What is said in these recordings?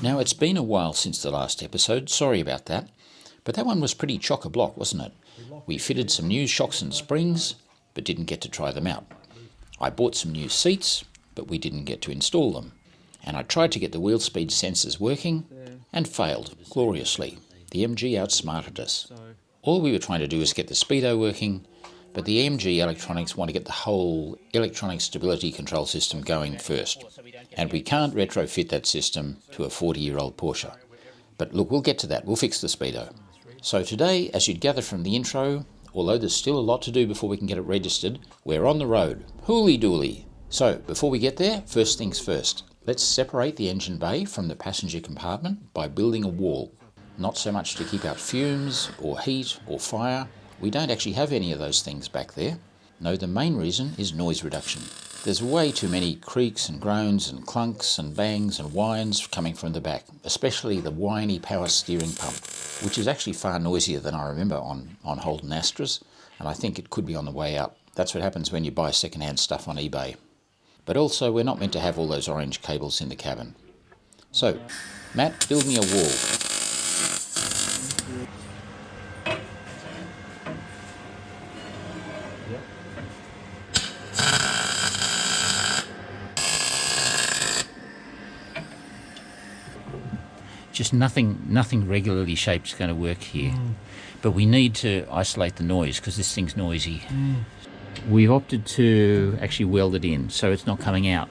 Now, it's been a while since the last episode, sorry about that, but that one was pretty chock-a-block, wasn't it? We fitted some new shocks and springs, but didn't get to try them out. I bought some new seats, but we didn't get to install them. And I tried to get the wheel speed sensors working, and failed gloriously. The MG outsmarted us. All we were trying to do was get the speedo working, but the MG electronics want to get the whole electronic stability control system going first. And we can't retrofit that system to a 40-year-old Porsche. But look, we'll get to that. We'll fix the speedo. So today, as you'd gather from the intro, although there's still a lot to do before we can get it registered, we're on the road. Hooly-dooly. So, before we get there, first things first. Let's separate the engine bay from the passenger compartment by building a wall. Not so much to keep out fumes, or heat, or fire. We don't actually have any of those things back there. No, the main reason is noise reduction. There's way too many creaks and groans and clunks and bangs and whines coming from the back, especially the whiny power steering pump, which is actually far noisier than I remember on Holden Astras, and I think it could be on the way up. That's what happens when you buy second-hand stuff on eBay. But also, we're not meant to have all those orange cables in the cabin. So, Matt, build me a wall. Just nothing regularly shaped is going to work here. But we need to isolate the noise because this thing's noisy. We've opted to actually weld it in so it's not coming out,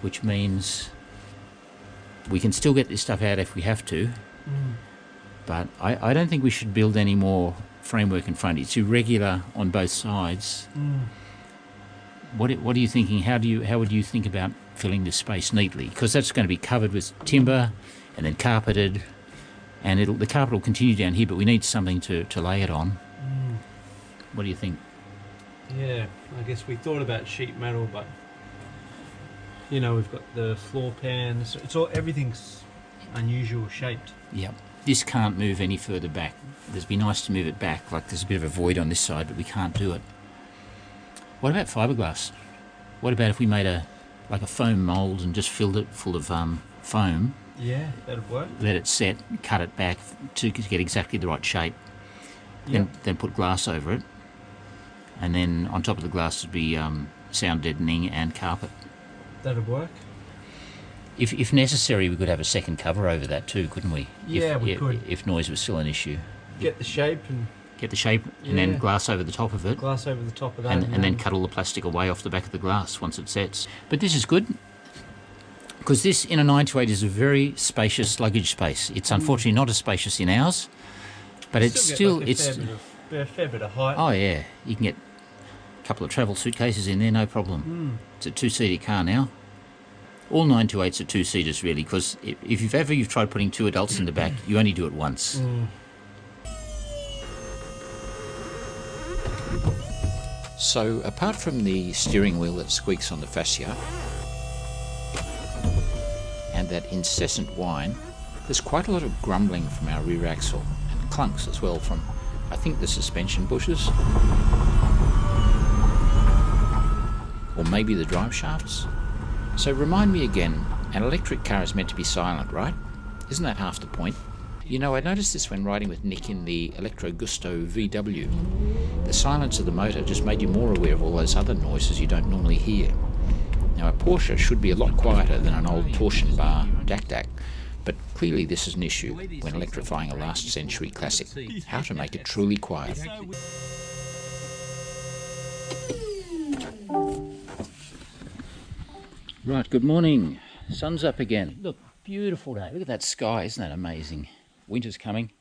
which means we can still get this stuff out if we have to. But I don't think we should build any more framework in front. It's irregular on both sides. What are you thinking? How would you think about filling this space neatly? Because that's going to be covered with timber and then carpeted, and the carpet will continue down here, but we need something to lay it on. What do you think? Yeah, I guess we thought about sheet metal, but you know, we've got the floor pans. Everything's unusual shaped. Yep. This can't move any further back. It'd be nice to move it back, like there's a bit of a void on this side, but we can't do it. What about fiberglass? What about if we made a foam mould and just filled it full of foam? Yeah, that'd work. Let it set, cut it back to get exactly the right shape. Then put glass over it. And then on top of the glass would be sound deadening and carpet. That'd work. If necessary, we could have a second cover over that too, couldn't we? Yeah, we could. If noise was still an issue. Get the shape and then glass over the top of it. Glass over the top of that. And then cut all the plastic away off the back of the glass once it sets. But this is good, because this in a 928 is a very spacious luggage space. It's unfortunately not as spacious in ours, but it's a fair bit of height. Oh yeah, you can get a couple of travel suitcases in there, no problem. It's a two-seater car now. All 928s are two-seaters really, because if you've tried putting two adults in the back, you only do it once. So apart from the steering wheel that squeaks on the fascia and that incessant whine, there's quite a lot of grumbling from our rear axle, and clunks as well from, I think, the suspension bushes, or maybe the drive shafts. So remind me again, an electric car is meant to be silent, right? Isn't that half the point? You know, I noticed this when riding with Nick in the Electro Gusto VW. The silence of the motor just made you more aware of all those other noises you don't normally hear. Now, a Porsche should be a lot quieter than an old torsion bar DAC, but clearly this is an issue when electrifying a last century classic. How to make it truly quiet. Right, good morning. Sun's up again. Look, beautiful day. Look at that sky, isn't that amazing? Winter's coming.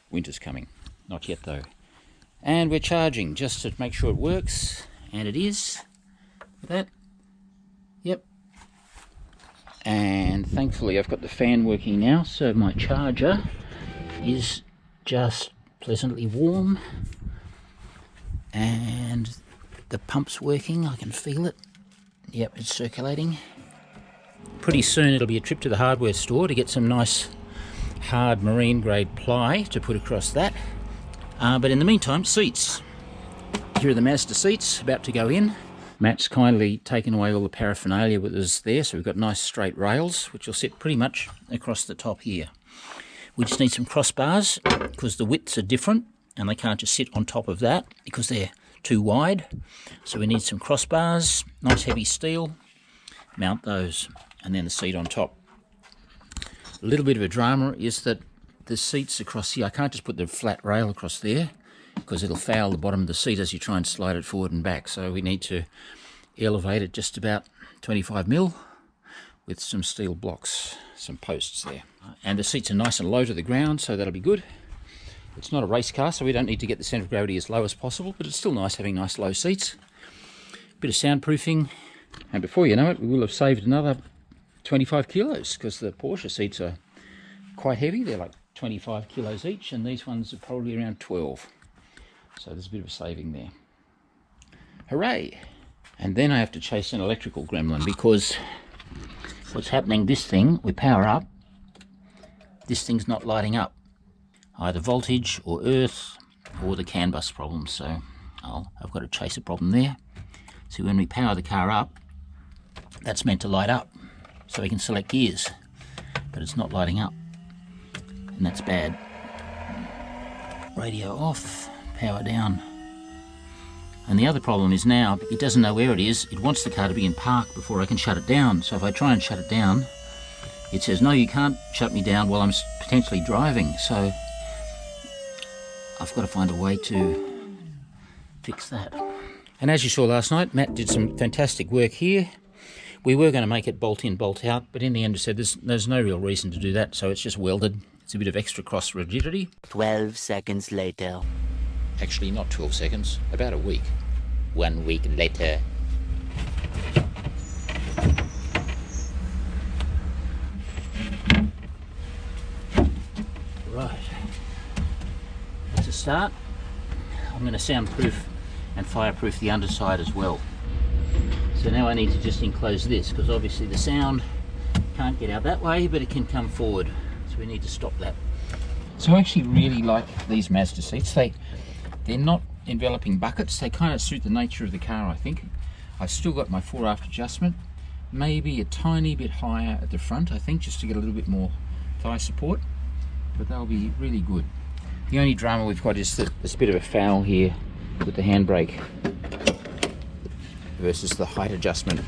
Winter's coming. Not yet though. And we're charging just to make sure it works, and it is. Look at that. Yep. And thankfully I've got the fan working now, so my charger is just pleasantly warm, and the pump's working. I can feel it. Yep, it's circulating. Pretty soon it'll be a trip to the hardware store to get some nice hard marine grade ply to put across that. But in the meantime, seats. Here are the Mazda seats about to go in. Matt's kindly taken away all the paraphernalia that was there, so we've got nice straight rails, which will sit pretty much across the top here. We just need some crossbars, because the widths are different, and they can't just sit on top of that, because they're too wide. So we need some crossbars, nice heavy steel, mount those, and then the seat on top. A little bit of a drama is that the seats across here, I can't just put the flat rail across there, because it'll foul the bottom of the seat as you try and slide it forward and back. So we need to elevate it just about 25mm with some steel blocks, some posts there. And the seats are nice and low to the ground, so that'll be good. It's not a race car, so we don't need to get the centre of gravity as low as possible, but it's still nice having nice low seats. Bit of soundproofing, and before you know it, we will have saved another 25 kilos, because the Porsche seats are quite heavy. They're like 25 kilos each, and these ones are probably around 12. So there's a bit of a saving there. Hooray! And then I have to chase an electrical gremlin, because what's happening, this thing, we power up, this thing's not lighting up. Either voltage or earth or the CAN bus problem, so I've got to chase a problem there. So when we power the car up, that's meant to light up, so we can select gears, but it's not lighting up, and that's bad. Radio off, power down. And the other problem is now, it doesn't know where it is. It wants the car to be in park before I can shut it down. So if I try and shut it down, it says, no, you can't shut me down while I'm potentially driving. So I've got to find a way to fix that. And as you saw last night, Matt did some fantastic work here. We were going to make it bolt in, bolt out, but in the end I said there's no real reason to do that, so it's just welded. It's a bit of extra cross rigidity. 12 seconds later. Actually, not 12 seconds, about a week. 1 week later. Right. That's a start. I'm going to soundproof and fireproof the underside as well. So now I need to just enclose this, because obviously the sound can't get out that way, but it can come forward. So we need to stop that. So I actually really like these Mazda seats. They're not enveloping buckets. They kind of suit the nature of the car, I think. I've still got my fore-aft adjustment. Maybe a tiny bit higher at the front, I think, just to get a little bit more thigh support. But they'll be really good. The only drama we've got is that there's a bit of a foul here with the handbrake versus the height adjustment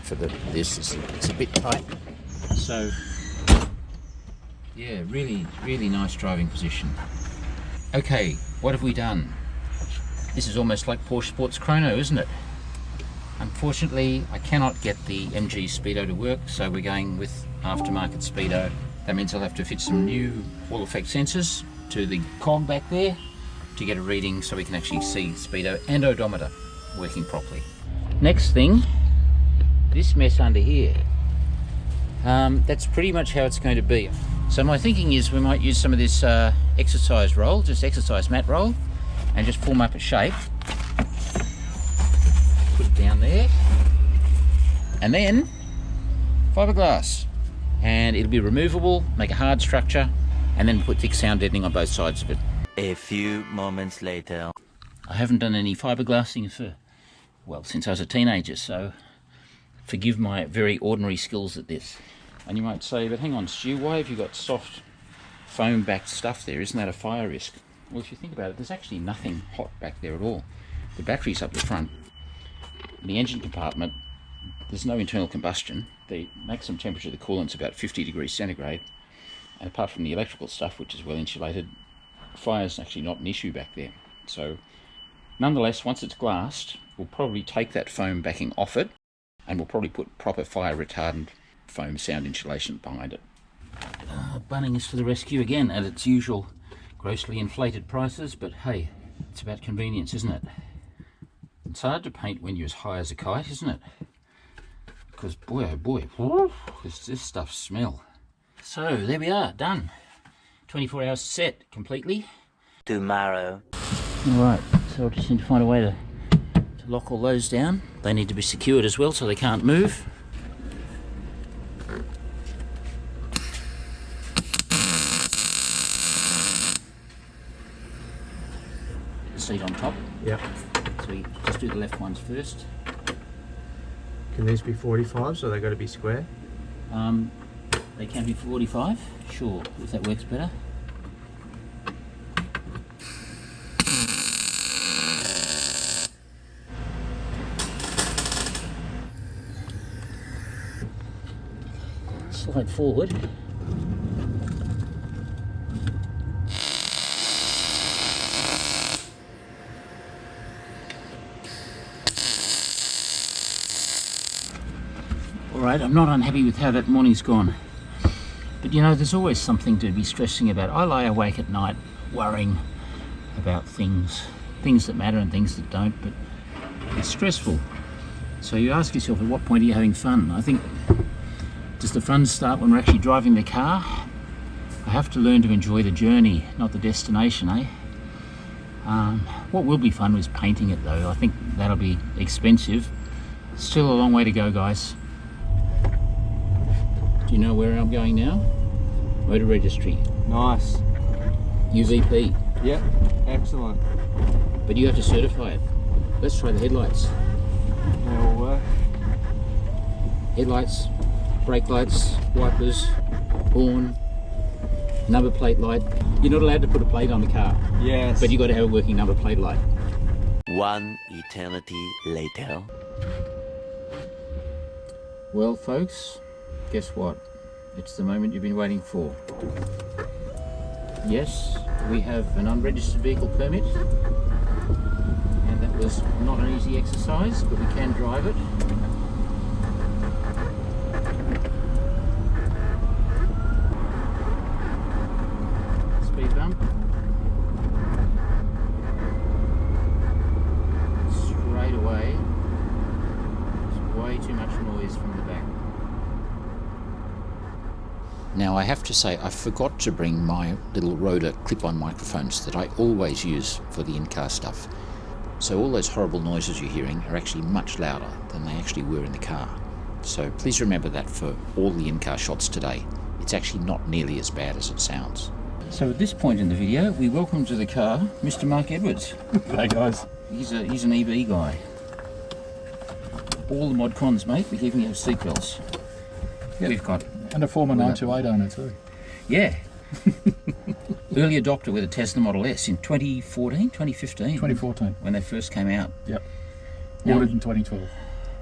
for this. It's a bit tight. So, yeah, really, really nice driving position. Okay, what have we done? This is almost like Porsche Sports Chrono, isn't it? Unfortunately, I cannot get the MG Speedo to work, so we're going with aftermarket Speedo. That means I'll have to fit some new Hall effect sensors to the cog back there to get a reading so we can actually see Speedo and odometer working properly. Next thing, this mess under here. That's pretty much how it's going to be. So my thinking is we might use some of this exercise roll, just exercise mat roll, and just form up a shape. Put it down there. And then fiberglass. And it'll be removable, make a hard structure, and then put thick sound deadening on both sides of it. A few moments later. I haven't done any fiberglassing for, well, since I was a teenager, so forgive my very ordinary skills at this. And you might say, but hang on, Stu, why have you got soft foam-backed stuff there? Isn't that a fire risk? Well, if you think about it, there's actually nothing hot back there at all. The battery's up the front. In the engine compartment, there's no internal combustion. The maximum temperature of the coolant's about 50 degrees centigrade. And apart from the electrical stuff, which is well insulated, fire's actually not an issue back there. So, nonetheless, once it's glassed, we'll probably take that foam backing off it, and we'll probably put proper fire retardant foam sound insulation behind it. Bunnings to the rescue again at its usual grossly inflated prices, but hey, it's about convenience, isn't it? It's hard to paint when you're as high as a kite, isn't it? Because boy oh boy, does this stuff smell. So there we are, done. 24 hours set completely. Tomorrow. Alright, so I just need to find a way to lock all those down. They need to be secured as well so they can't move. Seat on top. Yep. So we just do the left ones first. Can these be 45, so they got to be square? They can be 45, sure, if that works better. Slide forward. Alright, I'm not unhappy with how that morning's gone. But you know, there's always something to be stressing about. I lie awake at night worrying about things that matter and things that don't, but it's stressful. So you ask yourself, at what point are you having fun? I think, does the fun start when we're actually driving the car? I have to learn to enjoy the journey, not the destination, eh? What will be fun is painting it though. I think that'll be expensive. Still a long way to go, guys. Do you know where I'm going now? Motor registry. Nice. UVP. Yep, excellent. But you have to certify it. Let's try the headlights. They all work. Headlights, brake lights, wipers, horn, number plate light. You're not allowed to put a plate on the car. Yes. But you've got to have a working number plate light. One eternity later. Well, folks, guess what? It's the moment you've been waiting for. Yes, we have an unregistered vehicle permit, and that was not an easy exercise, but we can drive it. Speed bump. Straight away. There's way too much noise from the back. Now I have to say I forgot to bring my little Rode clip-on microphones that I always use for the in-car stuff. So all those horrible noises you're hearing are actually much louder than they actually were in the car. So please remember that for all the in-car shots today. It's actually not nearly as bad as it sounds. So at this point in the video, we welcome to the car Mr. Mark Edwards. Hey guys. He's an EV guy. All the mod cons, mate, we even have seatbelts. Yep. We've got... And a former 928 owner too. Yeah. Early adopter with a Tesla Model S in 2014, 2015. 2014. When they first came out. Yep. Now- Ordered in 2012.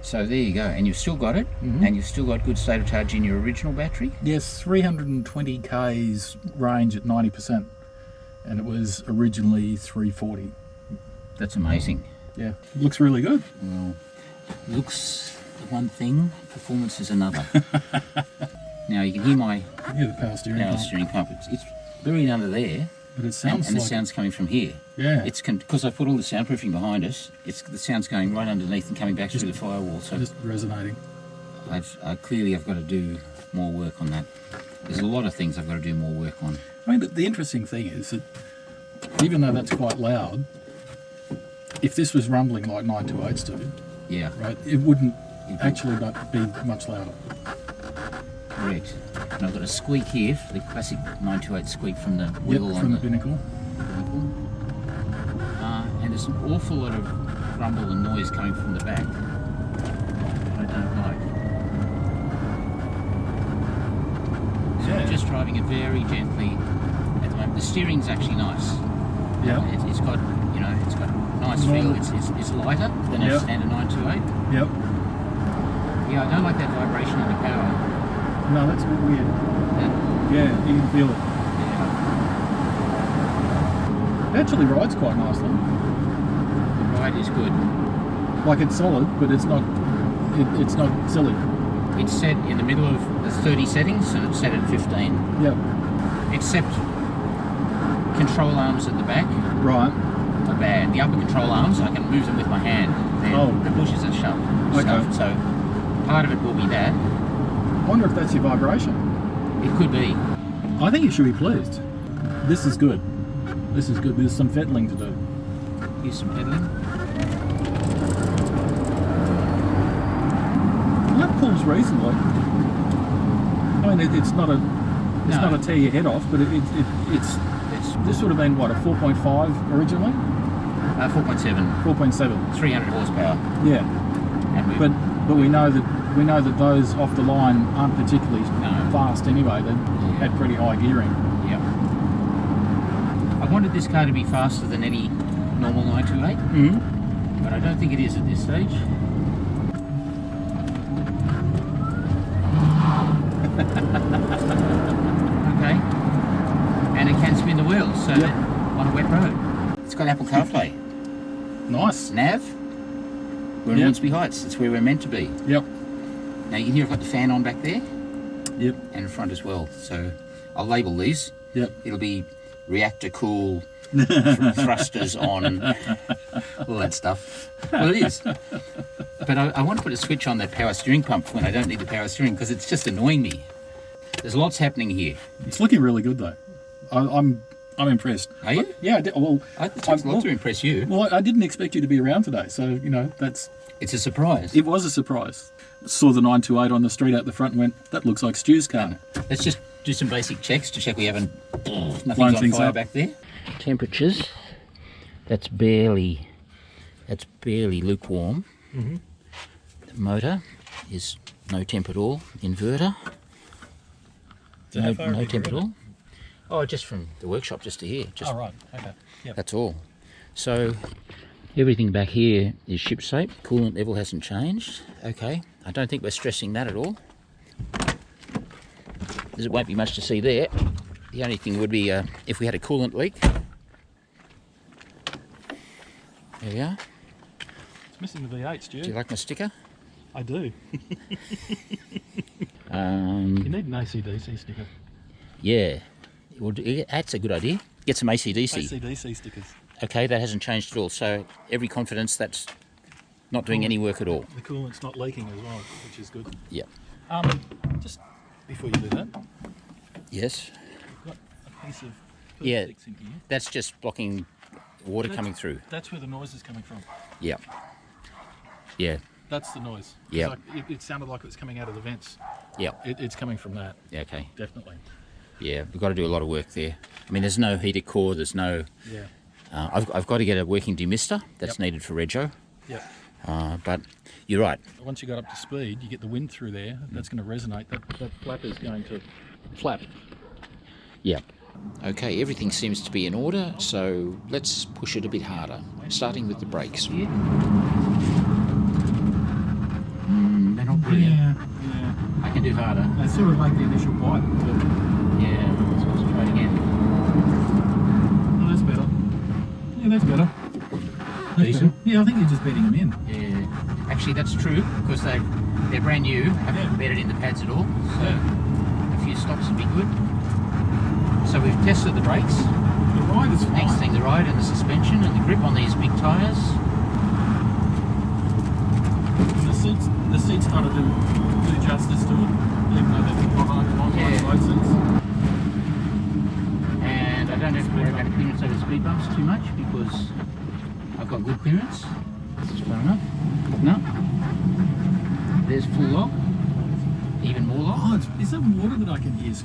So there you go. And you've still got it. And you've still got good state of charge in your original battery. Yes, 320 k's range at 90%. And it was originally 340. That's amazing. Yeah. Looks really good. Well, looks one thing, performance is another. Now you can hear my Yeah, the power steering. power pump. steering pump. It's buried under there. But it sounds And the like... sound's coming from here. Yeah. It's because I put all the soundproofing behind us. The sound's going right underneath and coming back through the firewall. So just resonating. clearly I've got to do more work on that. There's a lot of things I've got to do more work on. I mean, the interesting thing is that even though that's quite loud, if this was rumbling like 928s do, Yeah, right, it wouldn't actually not be much louder. correct. And I've got a squeak here, the classic 928 squeak from the wheel Yep, on from the the binnacle. binnacle. And there's an awful lot of rumble and noise coming from the back. I don't like. So I'm just driving it very gently at the moment. The steering's actually nice. Yeah. It's got, you know, it's got a nice Normal. feel. It's lighter than a Yep. standard 928. Yep. Yeah, I don't like that vibration in the power. No, that's a bit weird. That, Yeah, you can feel it. yeah, It actually rides quite nicely. the ride is good. Like it's solid, but it's not silly. It's set in the middle of the 30 settings and it's set at 15. Yep. Except control arms at the back Right. are bad. The upper control arms, I can move them with my hand. Oh. The bushes are sharp. Okay. So part of it will be that. I wonder if that's your vibration. It could be. I think you should be pleased. This is good. This is good. There's some fettling to do. Here's some pedaling. That pulls reasonably. I mean, it's not a tear your head off, but it's this would have been what, a 4.5 originally? 4.7, 4.7. 300 horsepower. Yeah. And But but we know that those off the line aren't particularly fast anyway. They had pretty high gearing. Yeah. I wanted this car to be faster than any normal 928, but I don't think it is at this stage. Okay. And it can spin the wheels, so on a wet road. It's got Apple CarPlay. Nice. Nav. We're in Hornsby Heights. It's where we're meant to be. Yep. Now you can hear I've got the fan on back there. Yep. And in front as well. So I'll label these. Yep. It'll be reactor cool, thrusters on, all that stuff. Well, it is. But I want to put a switch on that power steering pump when I don't need the power steering because it's just annoying me. There's lots happening here. It's looking really good though. I'm impressed. Are you? Yeah. Well, It takes a lot to impress you. Well, I didn't expect you to be around today, so you know It's a surprise. It was a surprise. Saw the 928 on the street out the front and went, that looks like Stu's car. Let's just do some basic checks to check we haven't nothing's Blown on things fire up. back there. Temperatures. That's barely lukewarm. The motor is no temp at all. Inverter. No temp at all. Oh, just from the workshop, just to here. Just, right. Okay. Yep. That's all. So everything back here is ship shape. Coolant level hasn't changed. Okay. I don't think we're stressing that at all. There won't be much to see there. The only thing would be if we had a coolant leak. There we are. It's missing the V8, Stu. Do you like my sticker? I do. You need an AC/DC sticker. Yeah. Well, that's a good idea. Get some AC/DC. AC/DC stickers. Okay, that hasn't changed at all. So every confidence that's not doing any work at all. The coolant's not leaking as well, which is good. Yeah. Just before you do that, Yes. we've got a piece of Yeah. Perspex in here. That's just blocking water coming through. That's where the noise is coming from. Yeah. Yeah. That's the noise. Yeah. It sounded like it was coming out of the vents. Yeah. It's coming from that, Yeah. Okay. definitely. Yeah, we've got to do a lot of work there. I mean, there's no heated core. There's no. Yeah. I've got to get a working demister. That's needed for rego. Yep. But you're right. Once you got up to speed, you get the wind through there. That's going to resonate. That flap is going to flap. Yeah. Okay, everything seems to be in order, so let's push it a bit harder, starting with the brakes. They're not brilliant. Yeah. I can do harder. They sort of like the initial bite. Yeah, let's try it again. Oh, that's better. Yeah, that's better. Decent? Yeah, I think you're just bedding them in. Yeah. Actually, that's true, because they're brand new, haven't bedded in the pads at all, so a few stops would be good. So we've tested the brakes. The ride is fine. Next thing, the ride and the suspension and the grip on these big tyres. The seats kind of do justice to it, even though they've got on both seats. And I don't have to worry about clearance over speed bumps too much because I've got good clearance. This is far enough. No. There's full lock. Even more lock. Oh, is there water that I can use?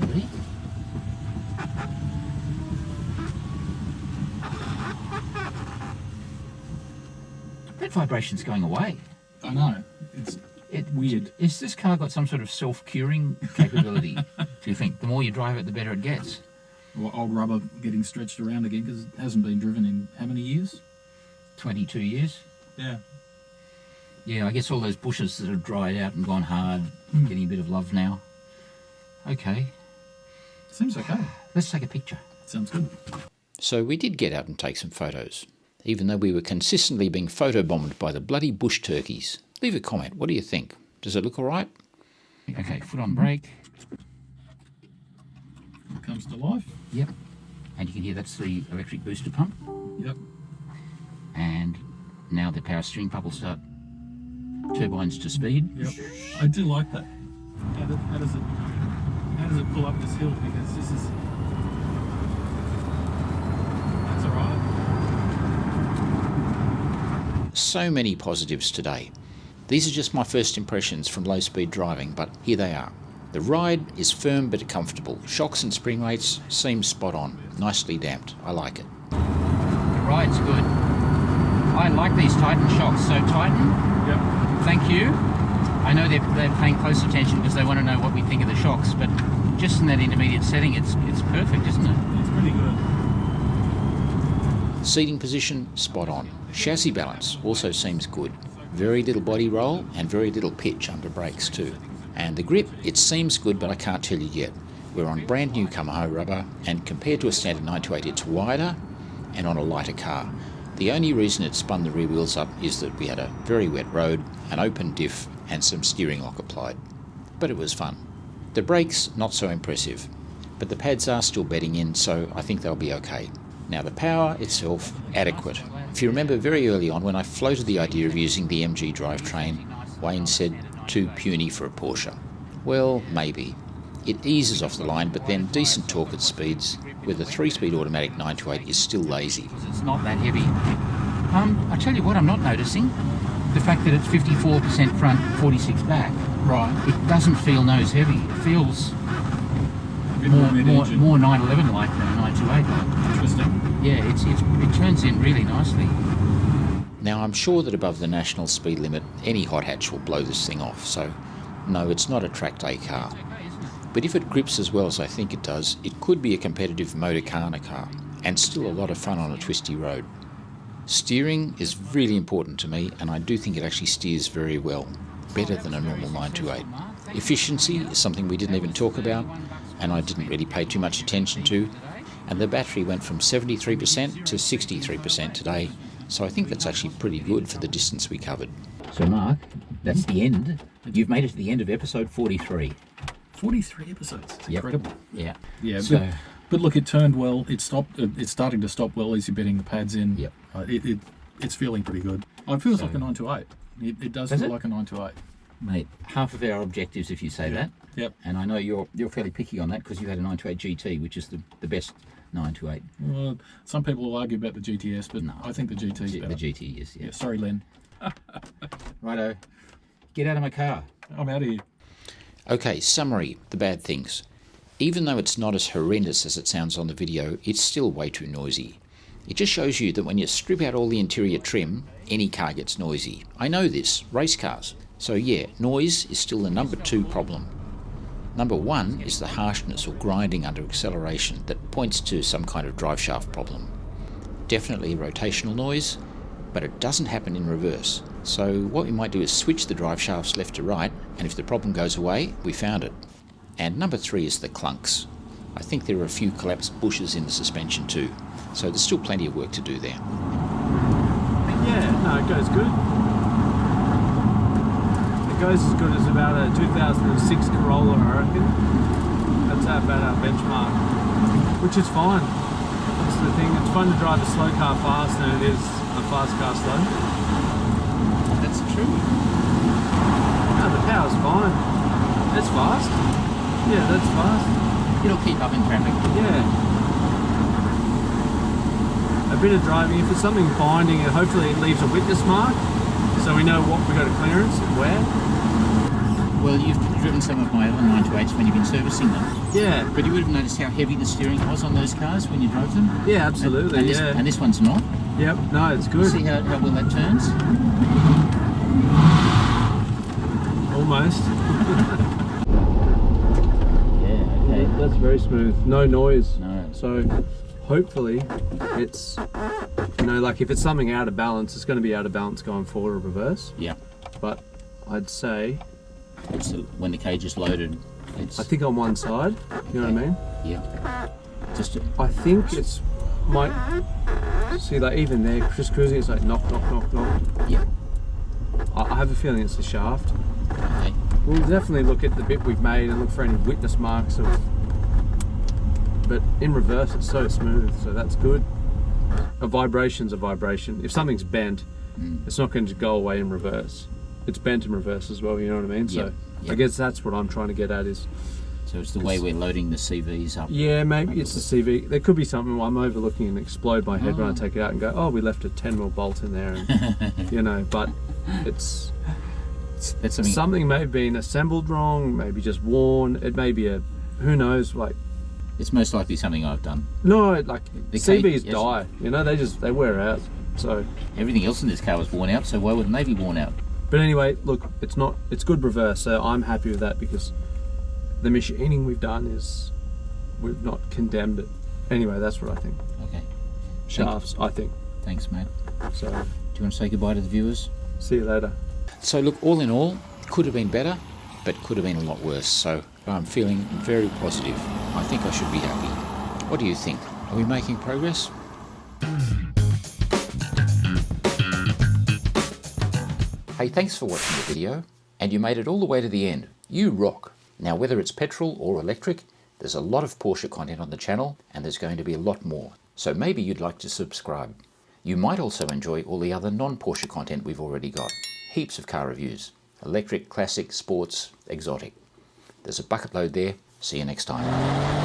Really? That vibration's going away. I know. It's weird. Is this car got some sort of self-curing capability, do you think? The more you drive it, the better it gets. Well, old rubber getting stretched around again because it hasn't been driven in how many years? 22 years. Yeah. Yeah, I guess all those bushes that have dried out and gone hard, getting a bit of love now. Okay. Seems okay. Let's take a picture. Sounds good. So we did get out and take some photos, even though we were consistently being photobombed by the bloody bush turkeys. Leave a comment. What do you think? Does it look all right? Okay, foot on brake. It comes to life. Yep. And you can hear that's the electric booster pump. Yep. And now the power steering pump will start turbines to speed. Yep. I do like that. How does it pull up this hill? Because this is... That's all right. So many positives today. These are just my first impressions from low-speed driving, but here they are. The ride is firm but comfortable. Shocks and spring rates seem spot on. Nicely damped. I like it. The ride's good. I like these Titan shocks. So Titan, Yep. thank you. I know they're paying close attention because they want to know what we think of the shocks, but just in that intermediate setting, it's perfect, isn't it? It's pretty good. Seating position, spot on. Chassis balance also seems good. Very little body roll and very little pitch under brakes too. And the grip, it seems good, but I can't tell you yet. We're on brand new Kamaho rubber, and compared to a standard 928, it's wider and on a lighter car. The only reason it spun the rear wheels up is that we had a very wet road, an open diff, and some steering lock applied. But it was fun. The brakes, not so impressive, but the pads are still bedding in, so I think they'll be okay. Now the power itself, adequate. If you remember very early on when I floated the idea of using the MG drivetrain, Wayne said, too puny for a Porsche. Well, maybe. It eases off the line, but then decent torque at speeds, where the 3-speed automatic 928 is still lazy. It's not that heavy. I tell you what I'm not noticing, the fact that it's 54% front, 46 back. Right. It doesn't feel nose heavy. It feels more 911 like than a 928. Interesting. Yeah, it turns in really nicely. Now I'm sure that above the national speed limit, any hot hatch will blow this thing off, so no, it's not a track day car. But if it grips as well as I think it does, it could be a competitive Motorcarna car, and still a lot of fun on a twisty road. Steering is really important to me, and I do think it actually steers very well, better than a normal 928. Efficiency is something we didn't even talk about, and I didn't really pay too much attention to, and the battery went from 73% to 63% today, so I think that's actually pretty good for the distance we covered. So Mark, that's the end. You've made it to the end of episode 43. 43 episodes. It's incredible. Yeah. Yeah, So, but look, it turned well. It stopped. It's starting to stop well as you're bedding the pads in. Yep. It's feeling pretty good. It feels like a 928. It does feel like a 928. mate, half of our objectives if you say that. Yep. And I know you're fairly picky on that because you had a 928 GT, which is the best 928. Well, some people will argue about the GTS, but No, I think the GT is better. The GT is, yeah. Yeah, sorry, Len. Righto. Get out of my car. I'm out of here. Okay, summary, the bad things. Even though it's not as horrendous as it sounds on the video, it's still way too noisy. It just shows you that when you strip out all the interior trim, any car gets noisy. I know this, race cars. So yeah, noise is still the number 2 problem. Number 1 is the harshness or grinding under acceleration that points to some kind of driveshaft problem. Definitely rotational noise, but it doesn't happen in reverse. So what we might do is switch the drive shafts left to right, and if the problem goes away, we found it. And number 3 is the clunks. I think there are a few collapsed bushes in the suspension too, so there's still plenty of work to do there. Yeah, no, it goes good. It goes as good as about a 2006 Corolla, I reckon. That's about our benchmark, which is fine. That's the thing, it's fun to drive a slow car fast than it is a fast car slow. That's true. No, the power's fine. That's fast. Yeah, that's fast. It'll keep up in traffic. Yeah. A bit of driving, if it's something binding, hopefully it leaves a witness mark so we know what we got to clearance and where. Well, you've driven some of my other 928s when you've been servicing them. Yeah. But you would have noticed how heavy the steering was on those cars when you drove them. Yeah, absolutely. And this one's not. Yep, no, it's good. See how well that turns? Almost. Yeah, okay. That's very smooth. No noise. No. So hopefully it's, you know, like if it's something out of balance, it's going to be out of balance going forward or reverse. Yeah. But I'd say, It's when the cage is loaded, it's... I think on one side, you know what I mean? Yeah. Just I think it's, might, see like even there, just cruising, it's like knock, knock, knock, knock. Yeah. I have a feeling it's the shaft. Okay. We'll definitely look at the bit we've made and look for any witness marks of, but in reverse it's so smooth, so that's good. A vibration's a vibration. If something's bent, it's not going to go away in reverse. It's bent in reverse as well, you know what I mean? So Yep. I guess that's what I'm trying to get at is, So it's the way we're loading the CVs up. yeah, maybe it's the CV. There could be something I'm overlooking and explode my head when I take it out and go, oh, we left a 10mm bolt in there, and, you know, but it's That's something... something may have been assembled wrong, maybe just worn. It may be a, who knows, like, It's most likely something I've done. no, like The CVs yes. die, you know, they wear out. So Everything else in this car was worn out, so why wouldn't they be worn out? But anyway, look, it's good reverse, so I'm happy with that because the machining we've done is, we've not condemned it. Anyway, that's what I think. Okay. Shafts, I think. Thanks, mate. So, Do you want to say goodbye to the viewers? see you later. So look, all in all, could have been better, but could have been a lot worse. So I'm feeling very positive. I think I should be happy. What do you think? Are we making progress? Hey, thanks for watching the video, and you made it all the way to the end. You rock. Now, whether it's petrol or electric, there's a lot of Porsche content on the channel, and there's going to be a lot more. So maybe you'd like to subscribe. You might also enjoy all the other non-Porsche content we've already got. Heaps of car reviews. Electric, classic, sports, exotic. There's a bucket load there. See you next time.